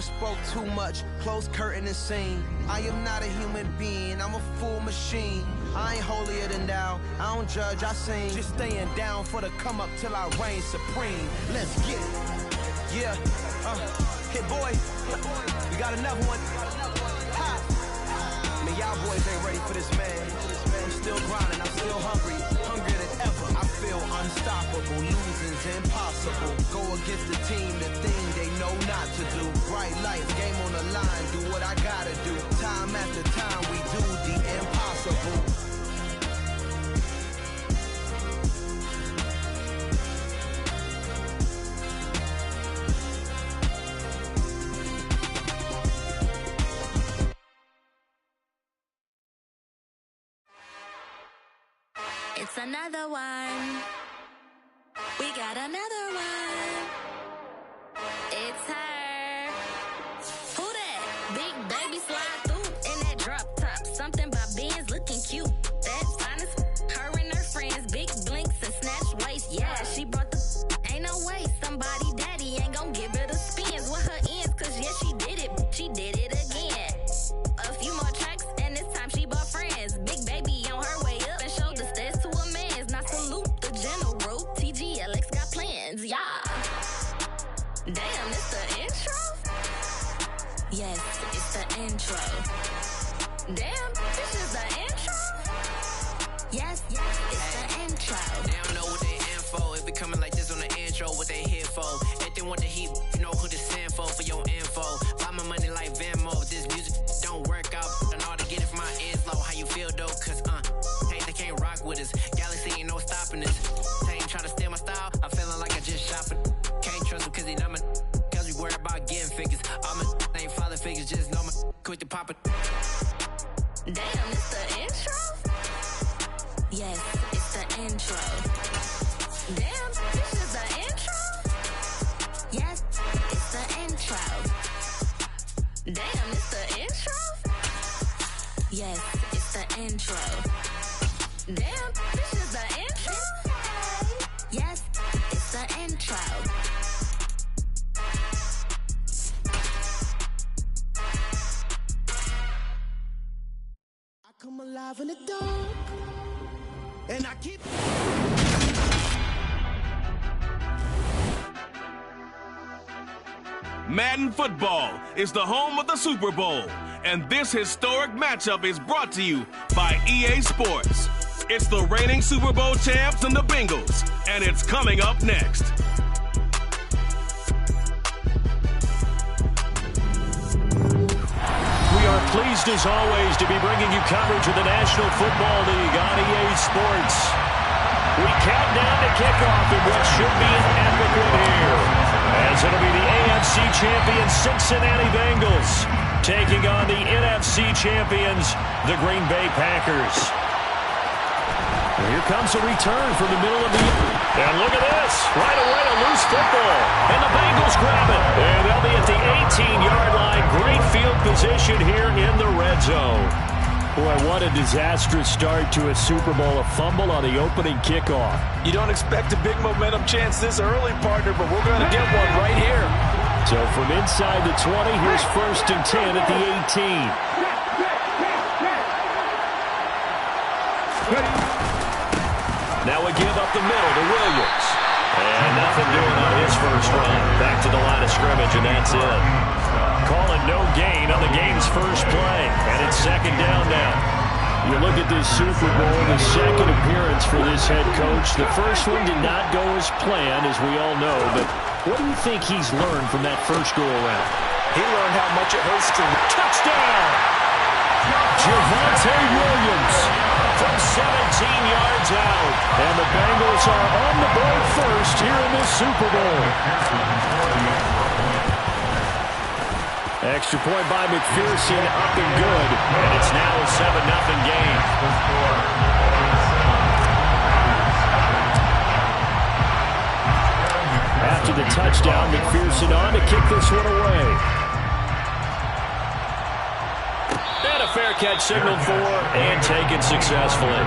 spoke too much, close curtain and scene. I am not a human being, I'm a full machine. I ain't holier than thou, I don't judge, I sing. Just staying down for the come up till I reign supreme. Let's get it. Yeah, hit boy, we got another one. Ha. Man, y'all boys ain't ready for this, man. I'm still grinding, I'm still hungry, hungrier than ever. I feel unstoppable, losing's impossible. Go against the team, the thing they know not to do. Bright lights, game on the line, do what I gotta do. Time after time, we do the impossible. It's another one. We got another one. It's her. Who that? Big baby slide through in that drop top. Something by Benz looking cute. That's fine as her and her friends. Big blinks and snatch waist. Yeah, she brought the ain't no way. Somebody daddy ain't gon' give her the spins with her ends. Cause yeah, she did it. She did it again. A few more tracks and this time she bought friends. Big baby on her way up and showed the stairs to a man's. Now salute the general. TGLX got plans, yeah. Damn, it's the intro? Yes, it's the intro. Damn, this is the intro? Yes, it's the intro. They don't know what they in for. If it coming like this on the intro, what they here for? If they want the heat, you know who to send for your info. Buy my money like Venmo. If this music don't work out, and all to get it from my ends low. How you feel though? Cause hey, they can't rock with us. Galaxy ain't no stopping this. They ain't trying to steal my style. I'm feeling like I just shopping. Can't trust them cause they know my cause we worry about getting figures. All my ain't father figures, just know my quick to pop it. Damn, it's the intro? Yes, it's the intro. Damn, this is the intro? Yes, it's the intro. Damn, it's the intro? Yes, it's the intro. Damn, this is the intro? Yes, it's the intro. I come alive in the dark, and I keep... Madden Football is the home of the Super Bowl, and this historic matchup is brought to you by EA Sports. It's the reigning Super Bowl champs and the Bengals, and it's coming up next. We are pleased as always to be bringing you coverage of the National Football League on EA Sports. We count down to kickoff in what should be an epic one here, as it'll be the AFC champion Cincinnati Bengals taking on the NFC champions, the Green Bay Packers. Well, here comes a return from the middle of the... And look at this. Right away, a loose football. And the Bengals grab it. And they'll be at the 18-yard line. Great field position here in the red zone. Boy, what a disastrous start to a Super Bowl. A fumble on the opening kickoff. You don't expect a big momentum chance this early, partner, but we're going to get one right here. So from inside the 20, here's 1st and 10 at the 18. Now we give up the middle to Williams. And nothing doing on his first run. Back to the line of scrimmage, and that's it. Calling no gain on the game's first play. And it's 2nd down now. You look at this Super Bowl, the second appearance for this head coach. The first one did not go as planned, as we all know. But what do you think he's learned from that first go-around? He learned how much it hurts to... Touchdown! Javonte Williams from 17 yards out. And the Bengals are on the board first here in this Super Bowl. Extra point by McPherson, up and good. And it's now a 7-0 game. After the touchdown, McPherson on to kick this one away. And a fair catch signaled for and taken successfully.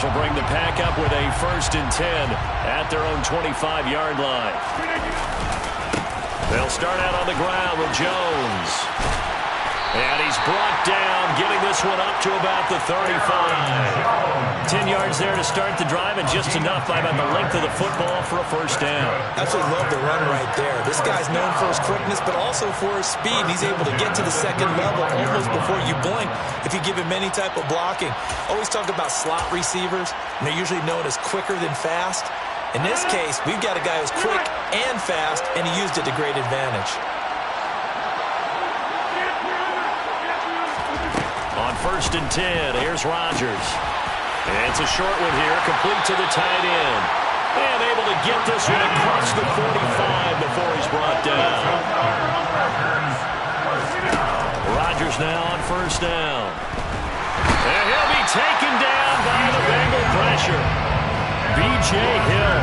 Bears will bring the pack up with a 1st and 10 at their own 25-yard line. They'll start out on the ground with Jones. And he's brought down, getting this one up to about the 35. 10 yards there to start the drive, and just enough by about the length of the football for a 1st down. Absolutely love the run right there. This guy's known for his quickness, but also for his speed. He's able to get to the 2nd level almost before you blink if you give him any type of blocking. Always talk about slot receivers, and they're usually known as quicker than fast. In this case, we've got a guy who's quick and fast, and he used it to great advantage. On 1st and 10, here's Rodgers. And it's a short one here, complete to the tight end. And able to get this one across the 45 before he's brought down. Rodgers now on 1st down. And he'll be taken down by the Bengal pressure. B.J. Hill,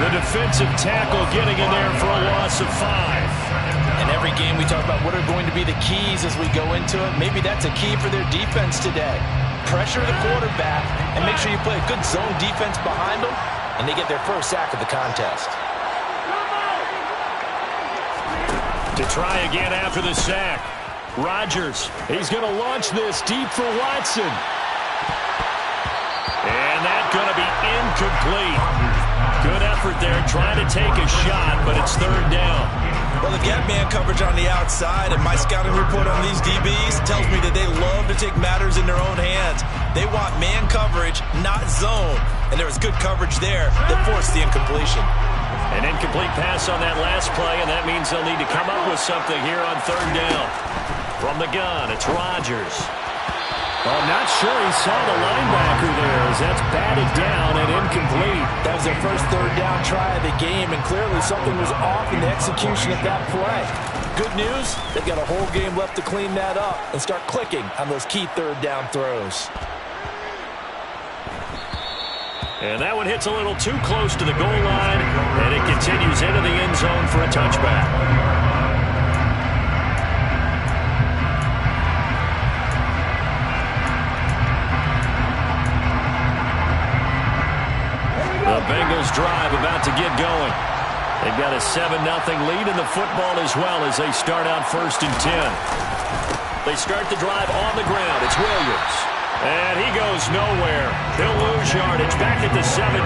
the defensive tackle, getting in there for a loss of 5. In every game we talk about what are going to be the keys as we go into it. Maybe that's a key for their defense today. Pressure the quarterback and make sure you play a good zone defense behind them, and they get their 1st sack of the contest. To try again after the sack. Rodgers, he's going to launch this deep for Watson. And that's going to be incomplete. Good effort there trying to take a shot, but it's 3rd down. Well, the gap man coverage on the outside, and my scouting report on these DBs tells me that they love to take matters in their own hands. They want man coverage, not zone. And there was good coverage there that forced the incompletion. An incomplete pass on that last play, and that means they'll need to come up with something here on 3rd down. From the gun, it's Rodgers. Well, I'm not sure he saw the linebacker there as that's batted down and incomplete. That was their first 3rd down try of the game, and clearly something was off in the execution of that play. Good news, they've got a whole game left to clean that up and start clicking on those key 3rd down throws. And that one hits a little too close to the goal line, and it continues into the end zone for a touchback. The Bengals drive about to get going. They've got a 7-0 lead in the football as well as they start out 1st and 10. They start the drive on the ground. It's Williams. And he goes nowhere. He'll lose yardage back at the 17.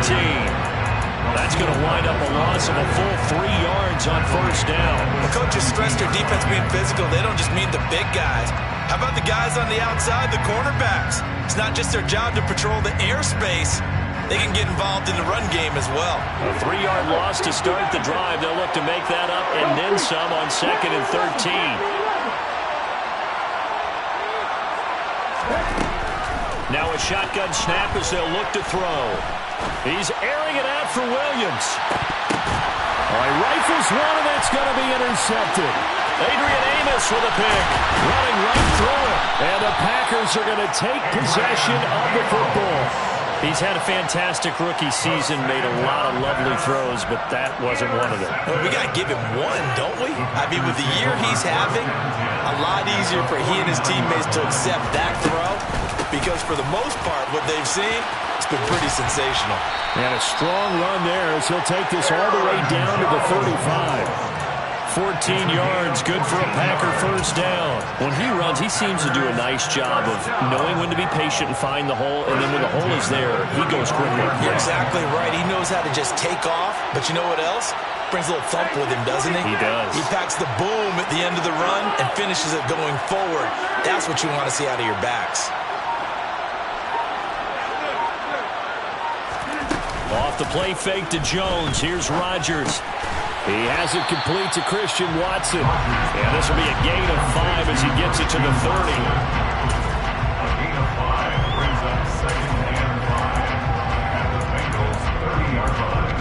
That's going to wind up a loss of a full 3 yards on 1st down. The coaches stress their defense being physical. They don't just mean the big guys. How about the guys on the outside, the cornerbacks? It's not just their job to patrol the airspace. They can get involved in the run game as well. A 3-yard loss to start the drive. They'll look to make that up and then some on 2nd and 13. Now a shotgun snap as they'll look to throw. He's airing it out for Williams. All right, rifles one, and that's going to be intercepted. Adrian Amos with a pick, running right through it. And the Packers are going to take possession of the football. He's had a fantastic rookie season, made a lot of lovely throws, but that wasn't one of them. Well, we got to give him one, don't we? I mean, with the year he's having, a lot easier for he and his teammates to accept that throw because for the most part, what they've seen, it's been pretty sensational. And a strong run there as he'll take this all the way down to the 35. 14 yards, good for a Packer 1st down. When he runs, he seems to do a nice job of knowing when to be patient and find the hole, and then when the hole is there, he goes quickly. You're exactly right. He knows how to just take off, but you know what else? Brings a little thump with him, doesn't he? He does. He packs the boom at the end of the run and finishes it going forward. That's what you want to see out of your backs. Off the play fake to Jones. Here's Rodgers. He has it complete to Christian Watson. And this will be a gain of 5 as he gets it to the 30. A gain of 5 brings up 2nd and 5 at the Bengals' 30-yard line.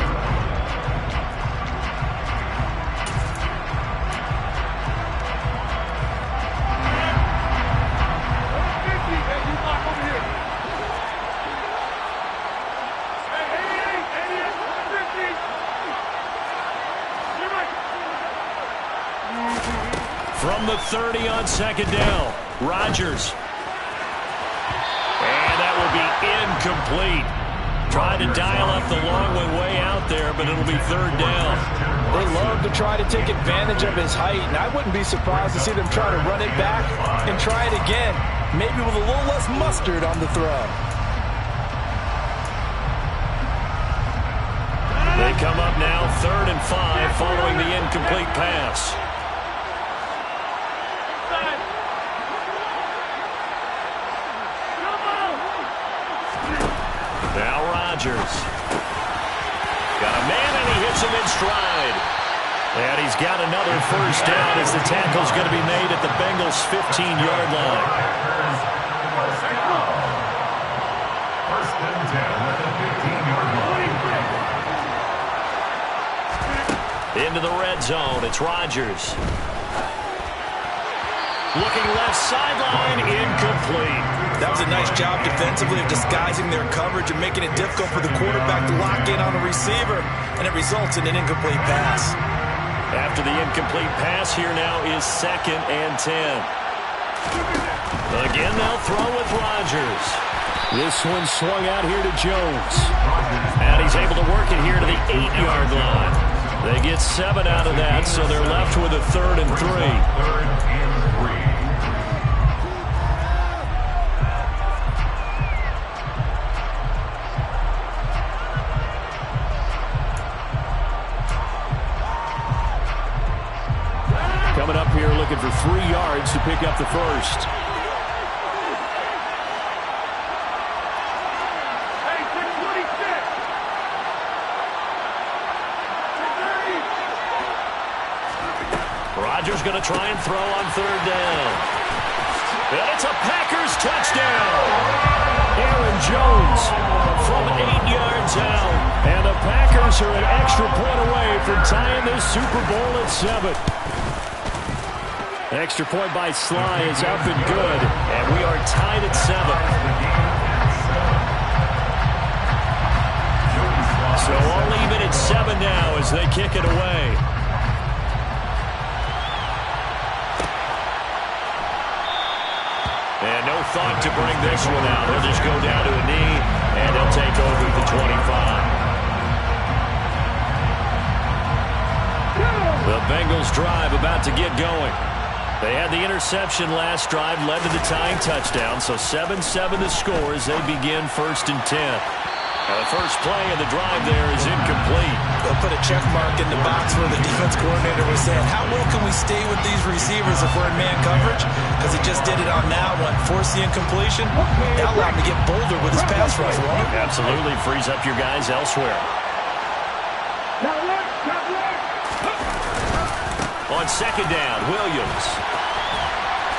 From the 30 on 2nd down, Rodgers. And that will be incomplete. Trying to dial up the long way out there, but it'll be third down. They love to try to take advantage of his height, and I wouldn't be surprised to see them try to run it back and try it again, maybe with a little less mustard on the throw. They come up now 3rd and 5 following the incomplete pass. Now Rodgers. Got a man and he hits him in stride. And he's got another first down as the tackle's going to be made at the Bengals' 15-yard line. First and 10 at the 15-yard line. Into the red zone, it's Rodgers. Looking left sideline, incomplete. That was a nice job defensively of disguising their coverage and making it difficult for the quarterback to lock in on a receiver, and it results in an incomplete pass. After the incomplete pass, here now is 2nd and 10. Again, they'll throw with Rodgers. This one swung out here to Jones. And he's able to work it here to the 8-yard line. They get 7 out of that, so they're left with a 3rd and 3. 3rd and 3. Coming up here looking for 3 yards to pick up the first. Rodgers going to try and throw on 3rd down. And it's a Packers touchdown. Aaron Jones from 8 yards out. And the Packers are an extra point away from tying this Super Bowl at 7. Extra point by Sly is up and good. And we are tied at 7. So all even at 7 now as they kick it away. And no thought to bring this one out. They'll just go down to a knee, and they'll take over at the 25. The Bengals drive about to get going. They had the interception last drive, led to the tying touchdown, so 7-7 the score as they begin 1st and 10. Now the first play of the drive there is incomplete. They'll put a check mark in the box where the defense coordinator was saying, how well can we stay with these receivers if we're in man coverage? Because he just did it on that one. Force the incompletion. That allowed him to get bolder with his pass rush, won't it? Absolutely. Frees up your guys elsewhere. On 2nd down, Williams.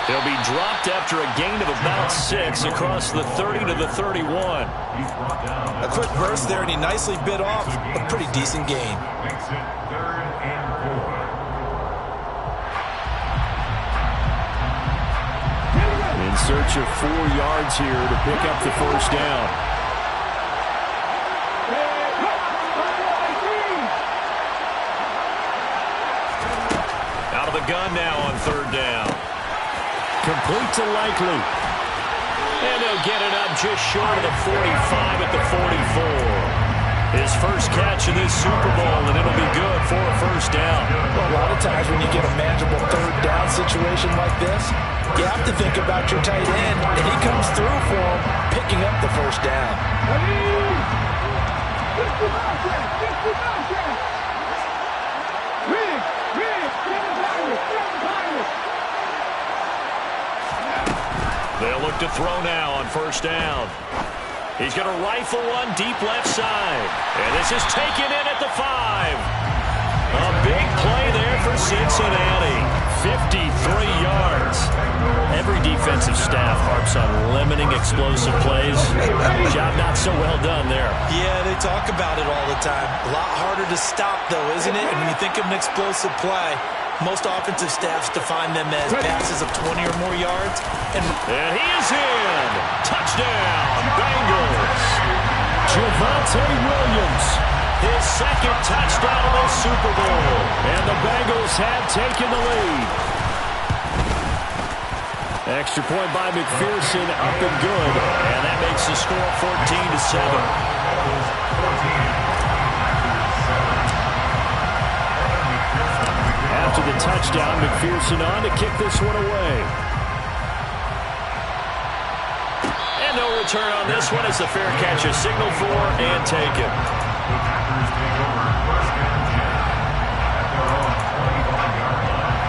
He'll be dropped after a gain of about 6 across the 30 to the 31. A quick burst there, and he nicely bit off a pretty decent gain. Makes it 3rd and 4. In search of 4 yards here to pick up the first down. Out of the gun now on 3rd down. Complete to Likely. And he'll get it up just short of the 45 at the 44. His first catch of this Super Bowl, and it'll be good for a first down. Well, a lot of times when you get a manageable 3rd down situation like this, you have to think about your tight end, and he comes through for him, picking up the first down. They'll look to throw now on 1st down. He's going to rifle one deep left side. And this is taken in at the 5. A big play there for Cincinnati. 53 yards. Every defensive staff harps on limiting explosive plays. Job not so well done there. Yeah, they talk about it all the time. A lot harder to stop, though, isn't it? And when you think of an explosive play, most offensive staffs define them as passes of 20 or more yards. And he is in. Touchdown, Bengals. Javonte Williams. His 2nd touchdown of the Super Bowl. And the Bengals have taken the lead. Extra point by McPherson, up and good. And that makes the score 14-7. touchdown. McPherson on to kick this one away. And no return on this one as the fair catch is signaled for and taken. The Packers take over first and 10 at their own 25-yard line.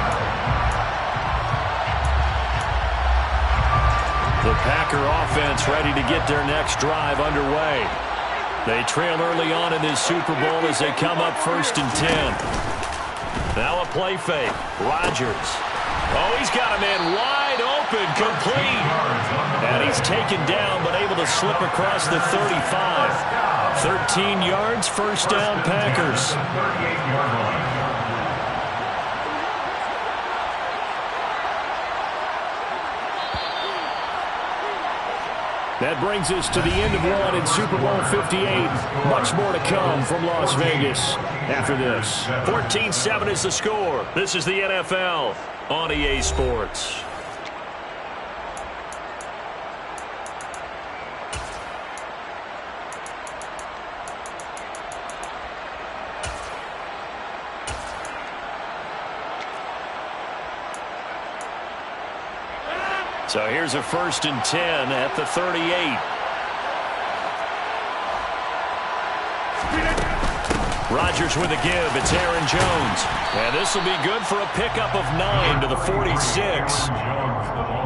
The Packer offense ready to get their next drive underway. They trail early on in this Super Bowl as they come up first and 10. Now a play fake. Rodgers. Oh, he's got a man wide open, complete. And he's taken down, but able to slip across the 35. 13 yards, first down, Packers. 38-yard line. That brings us to the end of one in Super Bowl 58. Much more to come from Las Vegas after this. 14-7 is the score. This is the NFL on EA Sports. So here's a first and 10 at the 38. Rodgers with a give. It's Aaron Jones. And this will be good for a pickup of 9 to the 46.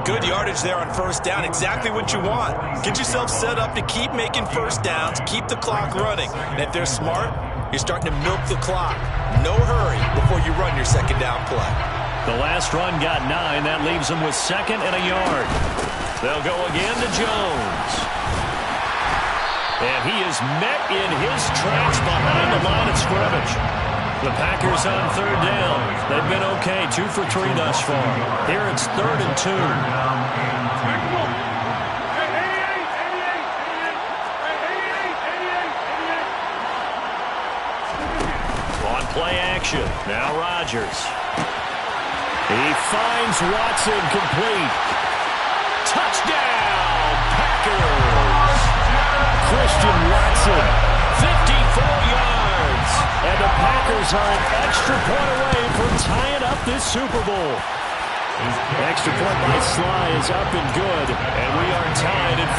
Good yardage there on first down. Exactly what you want. Get yourself set up to keep making first downs, keep the clock running. And if they're smart, you're starting to milk the clock. No hurry before you run your second down play. The last run got 9. That leaves them with second and a yard. They'll go again to Jones. And he is met in his tracks behind the line of scrimmage. The Packers on third down. They've been okay, 2 for 3 thus far. Here it's 3rd and 2. On play action, now Rodgers. He finds Watson complete. Touchdown, Packers! Christian Watson, 54 yards. And the Packers are an extra point away from tying up this Super Bowl. Extra point by Sly is up and good. And we are tied at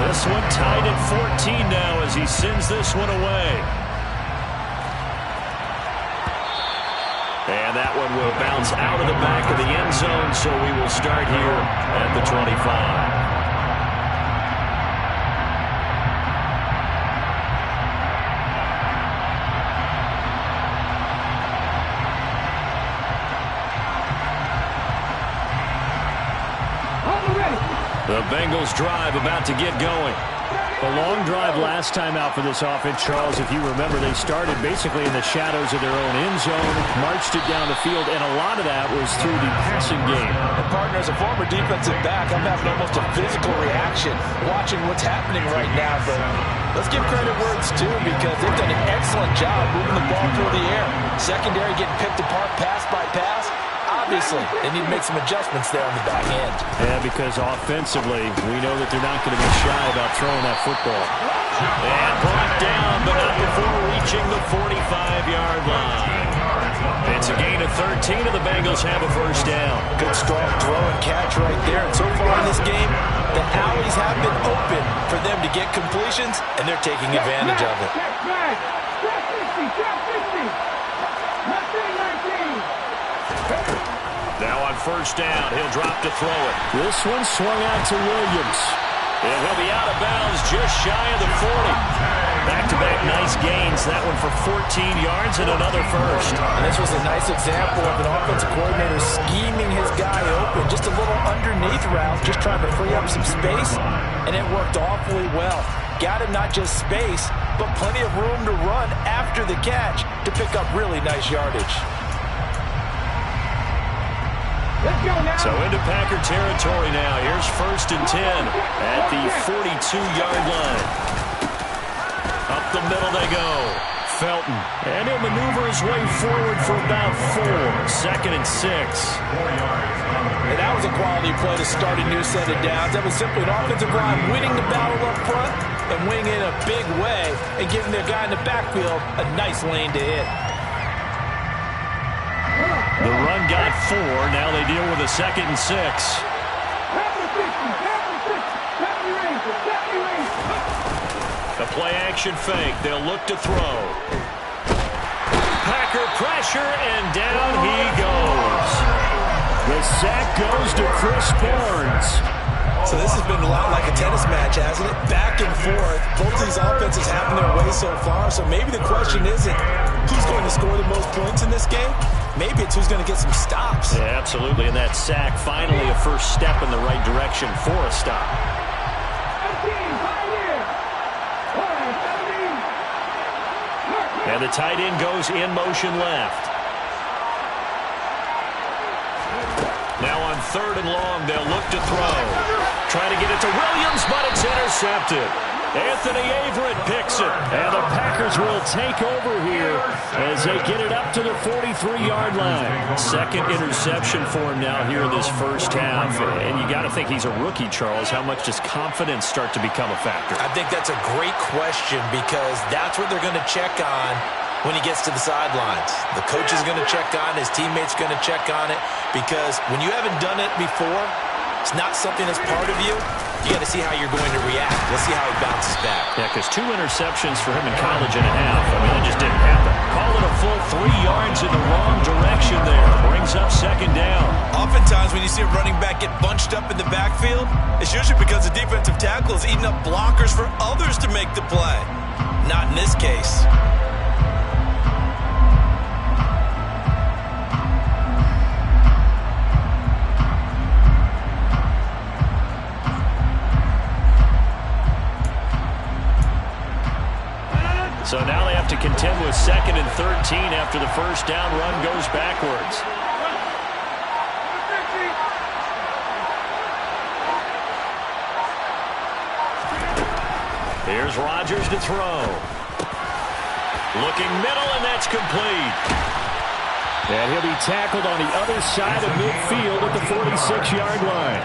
14. This one tied at 14 now as he sends this one away. And that one will bounce out of the back of the end zone, so we will start here at the 25. The Bengals drive about to get going. A long drive last time out for this offense, Charles. If you remember, they started basically in the shadows of their own end zone, marched it down the field, and a lot of that was through the passing game. And partner, as a former defensive back, I'm having almost a physical reaction watching what's happening right now. But let's give credit where it's due because they've done an excellent job moving the ball through the air. Secondary getting picked apart pass by pass. Obviously, they need to make some adjustments there on the back end. Yeah, because offensively, we know that they're not going to be shy about throwing that football. And brought down, but not before reaching the 45-yard line. It's a gain of 13, and the Bengals have a first down. Good, strong throw and catch right there. And so far in this game, the alleys have been open for them to get completions, and they're taking advantage of it. Now on first down, he'll drop to throw it. This one swung out to Williams. And he'll be out of bounds just shy of the 40. Back-to-back nice gains. That one for 14 yards and another first. And this was a nice example of an offensive coordinator scheming his guy open. Just a little underneath route, just trying to free up some space. And it worked awfully well. Got him not just space, but plenty of room to run after the catch to pick up really nice yardage. So into Packer territory now. Here's first and 10 at the 42-yard line. Up the middle they go. Felton. And he'll maneuver his way forward for about 4. 2nd and 6. And that was a quality play to start a new set of downs. That was simply an offensive line winning the battle up front and wing in a big way and giving their guy in the backfield a nice lane to hit. The run got 4. Now they deal with a 2nd and 6. The play-action fake. They'll look to throw. Packer pressure, and down he goes. The sack goes to Chris Barnes. So this has been a lot like a tennis match, hasn't it? Back and forth. Both these offenses having their way so far. So maybe the question isn't who's going to score the most points in this game. Maybe it's who's going to get some stops. Yeah, absolutely. And that sack, finally a first step in the right direction for a stop. And the tight end goes in motion left. Now on 3rd and long, they'll look to throw. Trying to get it to Williams, but it's intercepted. Anthony Averett picks it. And the Packers will take over here as they get it up to the 43-yard line. 2nd interception for him now here in this first half. And you got to think he's a rookie, Charles. How much does confidence start to become a factor? I think that's a great question because that's what they're going to check on when he gets to the sidelines. The coach is going to check on, his teammates going to check on it, because when you haven't done it before, it's not something that's part of you. You got to see how you're going to react. Let's see how he bounces back. Yeah, because 2 interceptions for him in college and a half. I mean, that just didn't happen. Call it a full 3 yards in the wrong direction there. Brings up 2nd down. Oftentimes when you see a running back get bunched up in the backfield, it's usually because the defensive tackle is eating up blockers for others to make the play. Not in this case. So now they have to contend with 2nd and 13 after the first down run goes backwards. Here's Rodgers to throw. Looking middle, and that's complete. And he'll be tackled on the other side of midfield at the 46-yard line.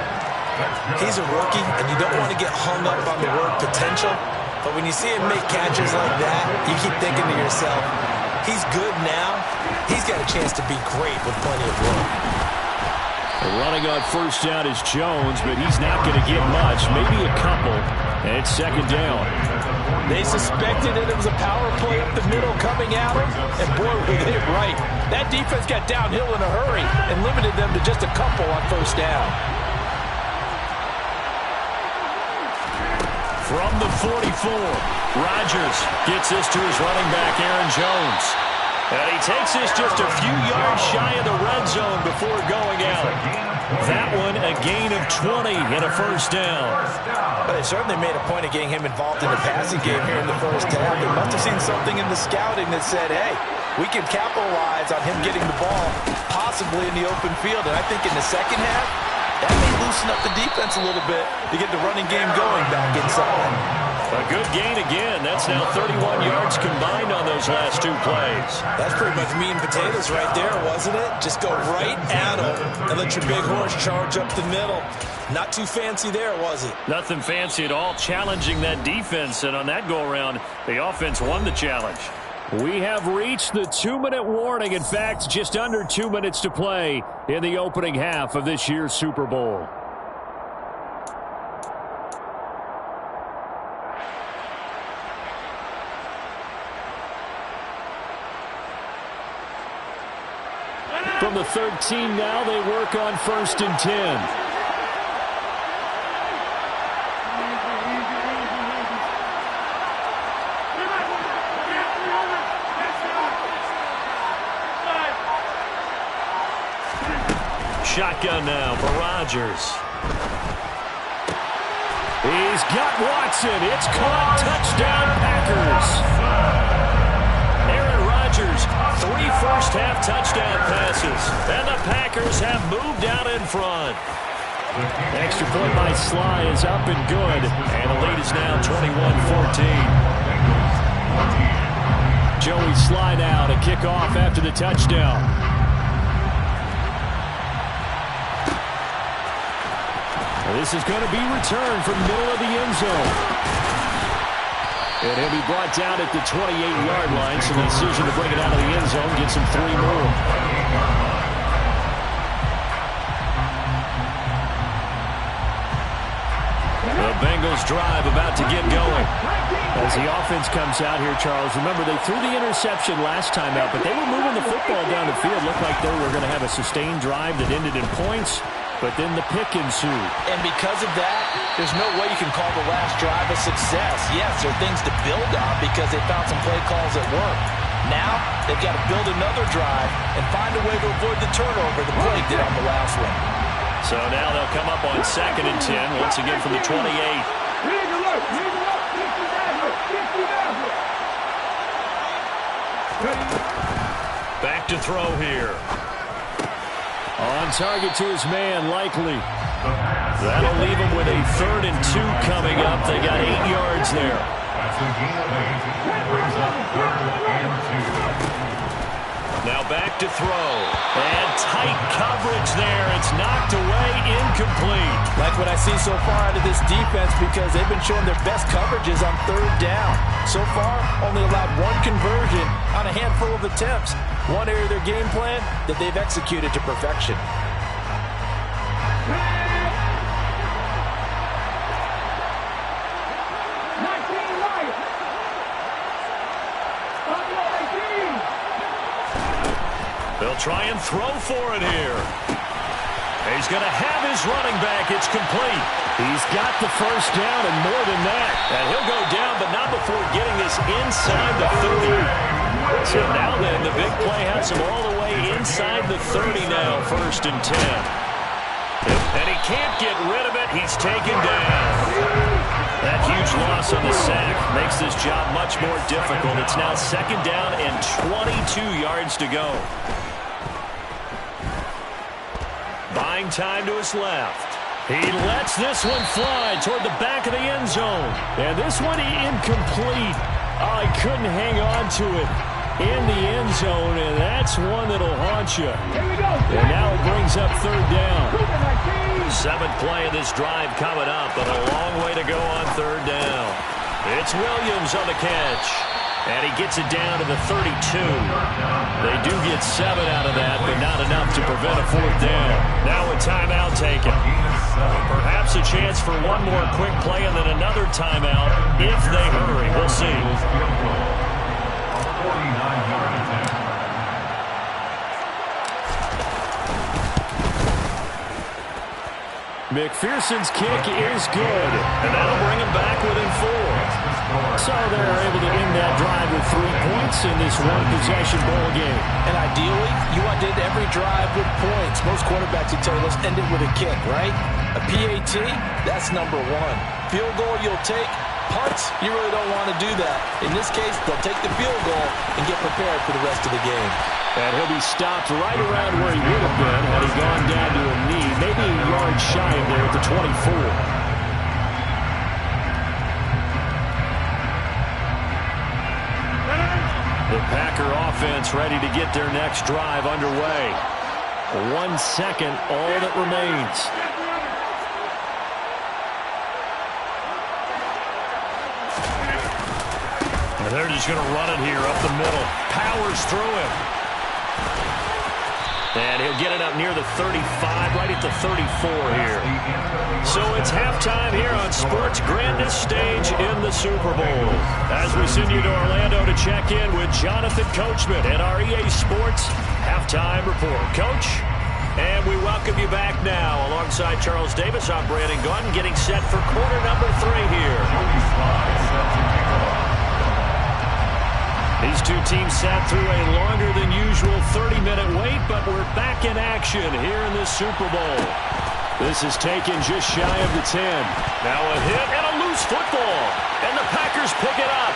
He's a rookie, and you don't want to get hung up on the word potential. But when you see him make catches like that, you keep thinking to yourself, he's good now. He's got a chance to be great with plenty of room. Running on first down is Jones, but he's not going to get much, maybe a couple. And it's 2nd down. They suspected it was a power play up the middle coming at him, and boy, we hit it right. That defense got downhill in a hurry and limited them to just a couple on first down. From the 44, Rodgers gets this to his running back, Aaron Jones. And he takes this just a few yards shy of the red zone before going out. That one, a gain of 20 and a first down. But they certainly made a point of getting him involved in the passing game here in the first half. They must have seen something in the scouting that said, hey, we can capitalize on him getting the ball, possibly in the open field. And I think in the second half, that may loosen up the defense a little bit to get the running game going back inside. A good gain again. That's now 31 yards combined on those last 2 plays. That's pretty much meat and potatoes right there, wasn't it? Just go right at them and let your big horse charge up the middle. Not too fancy there, was it? Nothing fancy at all, challenging that defense. And on that go-around, the offense won the challenge. We have reached the 2-minute warning. In fact, just under 2 minutes to play in the opening half of this year's Super Bowl. From the 13 now, they work on 1st and 10. Shotgun now for Rodgers. He's got Watson. It's caught. Touchdown, Packers. Aaron Rodgers, 3 first-half touchdown passes. And the Packers have moved out in front. Extra point by Sly is up and good. And the lead is now 21-14. Joey Sly now to kick off after the touchdown. This is going to be returned from middle of the end zone. And he'll be brought down at the 28-yard line, so the decision to bring it out of the end zone gets him 3 more. The Bengals drive about to get going. As the offense comes out here, Charles, remember they threw the interception last time out, but they were moving the football down the field. Looked like they were going to have a sustained drive that ended in points, but then the pick ensued. And because of that, there's no way you can call the last drive a success. Yes, there are things to build on because they found some play calls that work. Now, they've got to build another drive and find a way to avoid the turnover the play did on the last one. So now they'll come up on 2nd and 10, once again from the 28. Back to throw here. On target to his man, Likely. That'll leave him with a 3rd and 2 coming up. They got 8 yards there. That's a gain of 8. Brings up 3rd and 2. Now back to throw. And tight coverage there. It's knocked away, incomplete. Like what I see so far out of this defense because they've been showing their best coverages on 3rd down. So far, only allowed 1 conversion on a handful of attempts. One area of their game plan that they've executed to perfection. They'll try and throw for it here. He's going to have his running back. It's complete. He's got the 1st down and more than that. And he'll go down, but not before getting this inside the 30. So now then, the big play has him all the way inside the 30 now, 1st and 10. And he can't get rid of it. He's taken down. That huge loss on the sack makes this job much more difficult. It's now 2nd down and 22 yards to go. Buying time to his left. He lets this one fly toward the back of the end zone. And this one incomplete. Oh, he couldn't hang on to it in the end zone, and that's one that'll haunt you. And now it brings up 3rd down. 7th play of this drive coming up, but a long way to go on 3rd down. It's Williams on the catch. And he gets it down to the 32. They do get 7 out of that, but not enough to prevent a 4th down. Now a timeout taken. Perhaps a chance for one more quick play and then another timeout if they hurry. We'll see. McPherson's kick is good, and that'll bring him back within 4. So they're able to end that drive with 3 points in this one-possession ball game. And ideally, you want to end every drive with points. Most quarterbacks would tell you, let's end it with a kick, right? A PAT, that's number 1. Field goal you'll take. Punts, you really don't want to do that. In this case, they'll take the field goal and get prepared for the rest of the game. And he'll be stopped right around where he would have been had he gone down to a knee, maybe a yard shy of there at the 24. The Packer offense ready to get their next drive underway. 1 second, all that remains. And they're just going to run it here up the middle. Powers through him. And he'll get it up near the 35, right at the 34 here. So it's halftime here on sports' grandest stage in the Super Bowl. As we send you to Orlando to check in with Jonathan Coachman at our EA Sports Halftime Report. Coach, and we welcome you back now. Alongside Charles Davis, I'm Brandon Gaudin, getting set for quarter number 3 here. These two teams sat through a longer than usual 30-minute wait, but we're back in action here in this Super Bowl. This is taken just shy of the 10. Now a hit and a loose football, and the Packers pick it up.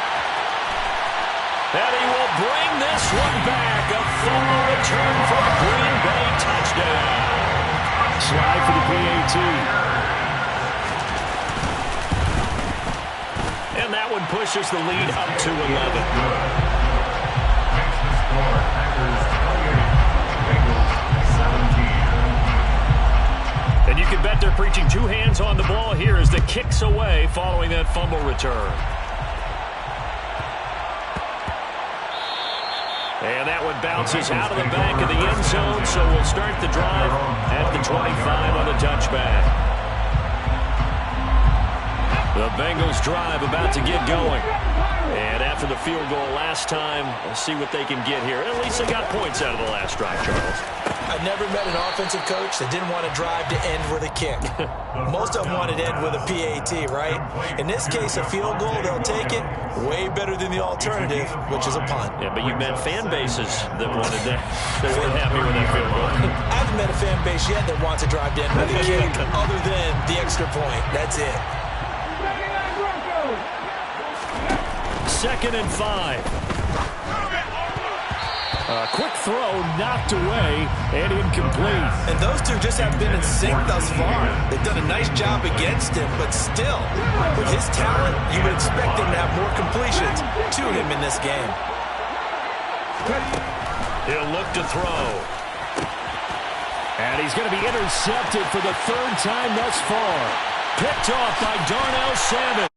And he will bring this one back. A fumble return for a Green Bay touchdown. Slide for the PAT. And that one pushes the lead up to 11. And you can bet they're preaching 2 hands on the ball here as the kick's away following that fumble return. And that one bounces out of the back of the end zone, so we'll start the drive at the 25 on the touchback. The Bengals drive about to get going. And after the field goal last time, we'll see what they can get here. At least they got points out of the last drive, Charles. I've never met an offensive coach that didn't want to drive to end with a kick. Most of them wanted to end with a PAT, right? In this case, a field goal, they'll take it. Way better than the alternative, which is a punt. Yeah, but you met fan bases that wanted that. They weren't happy with that field goal. I haven't met a fan base yet that wants to drive to end with a kick other than the extra point. That's it. 2nd and 5. A quick throw knocked away and incomplete. And those two just have been in sync thus far. They've done a nice job against him, but still, with his talent, you would expect him to have more completions to him in this game. He'll look to throw. And he's going to be intercepted for the 3rd time thus far. Picked off by Darnell Savage.